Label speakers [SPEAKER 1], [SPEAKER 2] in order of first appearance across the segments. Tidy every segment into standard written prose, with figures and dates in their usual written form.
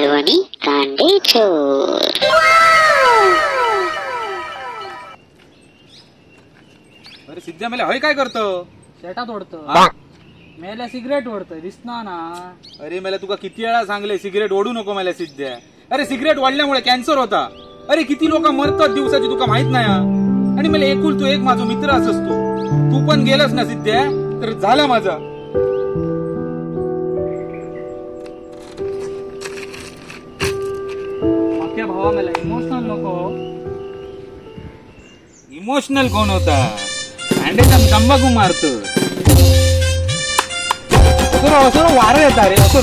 [SPEAKER 1] मालवणी कांडेचोर।
[SPEAKER 2] अरे सिद्ध्या मेल्या हय काय करतो?
[SPEAKER 3] शेतात ओढतो मेल्या सिगरेट ओढतोय दिसना ना।
[SPEAKER 2] अरे मला तुका किती वेळा सांगले सिगरेट ओढू नको मला सिद्ध्या। अरे सिगरेट ओढल्यामुळे कॅन्सर होता। अरे किती लोक मरतात दिवसाची तुका माहित नाही। आणि मला एकुल तू एक माझा मित्र असस तू पण गेलास ना सिद्ध्या तर झाला माझा।
[SPEAKER 3] माझ्या भावा मला इमोशनल नको।
[SPEAKER 2] इमोशनल कोण होता? अंडेचा तंबाखू मारतो। असं वार येता रे असं।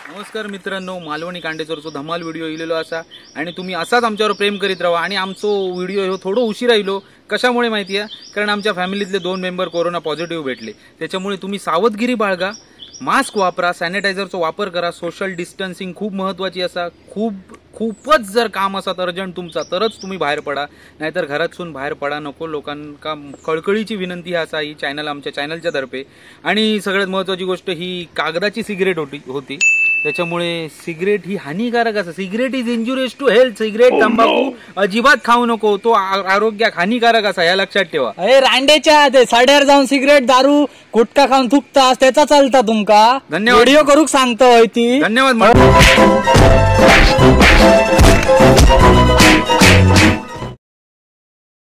[SPEAKER 2] नमस्कार मित्रांनो, मालवणी कांडेचोरचो धमाल व्हिडिओ इलेलो असा आणि तुम्ही असाच आमच्यावर प्रेम करीत राहा। आणि आमचो व्हिडिओ ह्यो थोडो उशिरा येलो कशामुळे माहिती आहे? कारण आमच्या फॅमिलीतले 2 मेंबर कोरोना पॉझिटिव्ह भेटले। त्याच्यामुळे तुम्ही सावधगिरी बाळगा, मास्क वापरा, सॅनिटायझरचा वापर करा, सोशल डिस्टन्सिंग खूप महत्वाची असा। खूपच जर काम असत अर्जंट तुमचा तरच तुम्ही बाहेर पडा, नाहीतर घरातून बाहेर पडा नको। लोकांका कळकळीची विनंती असा ही चॅनल आमच्या चॅनलच्या तर्फे। आणि सगळ्यात महत्वाची गोष्ट ही कागदाची सिगरेट होती त्याच्यामुळे सिगरेट ही हानिकारक असं। Cigarette is injurious to health. Cigarette तंबाखू अजिबात खाऊ नको, तो आरोग्याक हानिकारक असा, या लक्षात ठेवा।
[SPEAKER 3] अरे रांडेच्या ते साड्यावर जाऊन सिगरेट दारू गुटखा खाऊन थुकतास त्याचा चालता तुमका।
[SPEAKER 2] धन्यवाद।
[SPEAKER 3] व्हिडिओ करूक सांगतोय ती।
[SPEAKER 2] धन्यवाद।